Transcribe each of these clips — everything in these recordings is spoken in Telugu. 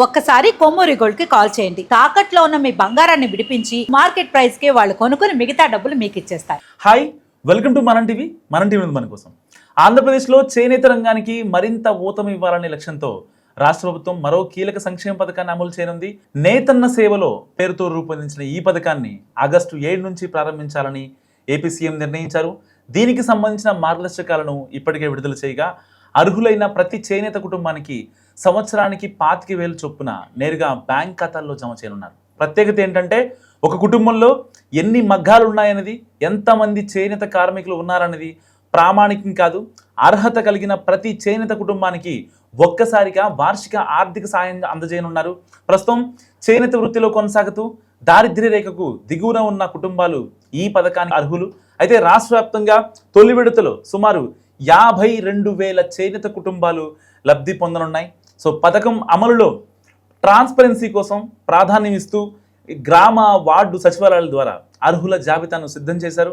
ఒక్కసారి కొమ్మూరి గోల్డ్ కి కాల్ చేయండి. తాకట్లో ఉన్న మీ బంగారాన్ని విడిపించి మార్కెట్ ప్రైస్ కి వాళ్ళు కొనుక్కుని మిగతా డబ్బులు మీకు ఇచ్చేస్తారు. హాయ్, వెల్కమ్ టు మనం టీవీ. మన టీవీ ఉంది మన కోసం. ఆంధ్రప్రదేశ్లో చేనేత రంగానికి మరింత ఊతం ఇవ్వాలనే లక్ష్యంతో రాష్ట్ర ప్రభుత్వం మరో కీలక సంక్షేమ పథకాన్ని అమలు చేయనుంది. నేతన్న సేవలో పేరుతో రూపొందించిన ఈ పథకాన్ని ఆగస్టు 7 నుంచి ప్రారంభించాలని ఏపీ సీఎం నిర్ణయించారు. దీనికి సంబంధించిన మార్గదర్శకాలను ఇప్పటికే విడుదల చేయగా అర్హులైన ప్రతి చేనేత కుటుంబానికి సంవత్సరానికి 25,000 చొప్పున నేరుగా బ్యాంక్ ఖాతాల్లో జమ చేయనున్నారు. ప్రత్యేకత ఏంటంటే ఒక కుటుంబంలో ఎన్ని మగ్గాలు ఉన్నాయన్నది, ఎంతమంది చేనేత కార్మికులు ఉన్నారన్నది ప్రామాణికం కాదు. అర్హత కలిగిన ప్రతి చేనేత కుటుంబానికి ఒక్కసారిగా వార్షిక ఆర్థిక సాయం అందజేయనున్నారు. ప్రస్తుతం చేనేత వృత్తిలో కొనసాగుతూ దారిద్ర్య రేఖకు దిగువన ఉన్న కుటుంబాలు ఈ పథకానికి అర్హులు. అయితే రాష్ట్ర వ్యాప్తంగా తొలి విడతలో సుమారు 52,000 చేనేత కుటుంబాలు లబ్ధి పొందనున్నాయి. సో పథకం అమలులో ట్రాన్స్పరెన్సీ కోసం ప్రాధాన్యం ఇస్తూ గ్రామ వార్డు సచివాలయాల ద్వారా అర్హుల జాబితాను సిద్ధం చేశారు.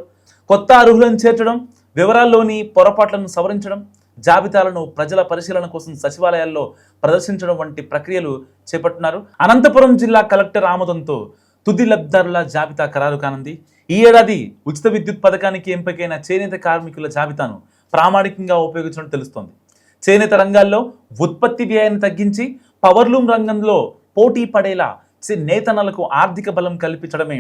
కొత్త అర్హులను చేర్చడం, వివరాల్లోని పొరపాట్లను సవరించడం, జాబితాలను ప్రజల పరిశీలన కోసం సచివాలయాల్లో ప్రదర్శించడం వంటి ప్రక్రియలు చేపట్టున్నారు. అనంతపురం జిల్లా కలెక్టర్ ఆమోదంతో తుది లబ్ధిదారుల జాబితా ఖరారు కానుంది. ఈ ఏడాది ఉచిత విద్యుత్ పథకానికి ఎంపికైన చేనేత కార్మికుల జాబితాను ప్రామాణికంగా ఉపయోగించడం తెలుస్తోంది. చేనేత రంగాల్లో ఉత్పత్తి వ్యయాన్ని తగ్గించి పవర్లూమ్ రంగంలో పోటీ పడేలా నేతన్నలకు ఆర్థిక బలం కల్పించడమే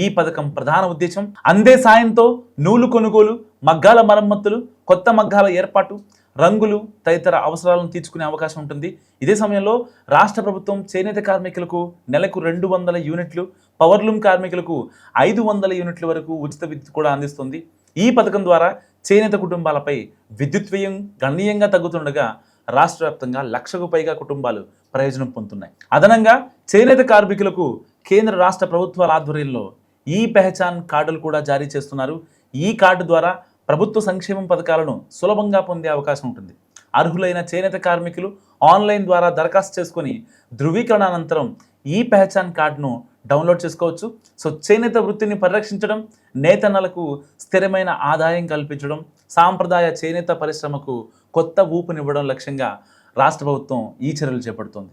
ఈ పథకం ప్రధాన ఉద్దేశం. అందే సాయంతో నూలు కొనుగోలు, మగ్గాల మరమ్మతులు, కొత్త మగ్గాల ఏర్పాటు, రంగులు తదితర అవసరాలను తీర్చుకునే అవకాశం ఉంటుంది. ఇదే సమయంలో రాష్ట్ర ప్రభుత్వం చేనేత కార్మికులకు నెలకు 200 యూనిట్లు, పవర్లూమ్ కార్మికులకు 500 యూనిట్ల వరకు ఉచిత విద్యుత్ కూడా అందిస్తుంది. ఈ పథకం ద్వారా చేనేత కుటుంబాలపై విద్యుత్ వ్యయం గణనీయంగా తగ్గుతుండగా రాష్ట్ర వ్యాప్తంగా 1,00,000కు పైగా కుటుంబాలు ప్రయోజనం పొందుతున్నాయి. అదనంగా చేనేత కార్మికులకు కేంద్ర రాష్ట్ర ప్రభుత్వాల ఆధ్వర్యంలో ఈ పెహచాన్ కార్డులు కూడా జారీ చేస్తున్నారు. ఈ కార్డు ద్వారా ప్రభుత్వ సంక్షేమం పథకాలను సులభంగా పొందే అవకాశం ఉంటుంది. అర్హులైన చేనేత కార్మికులు ఆన్లైన్ ద్వారా దరఖాస్తు చేసుకొని ధృవీకరణ అనంతరం ఈ పెహచాన్ కార్డును డౌన్లోడ్ చేసుకోవచ్చు. సో చేనేత వృత్తిని పరిరక్షించడం, నేతన్నలకు స్థిరమైన ఆదాయం కల్పించడం, సాంప్రదాయ చేనేత పరిశ్రమకు కొత్త ఊపునివ్వడం లక్ష్యంగా రాష్ట్ర ప్రభుత్వం ఈ చర్యలు చేపడుతోంది.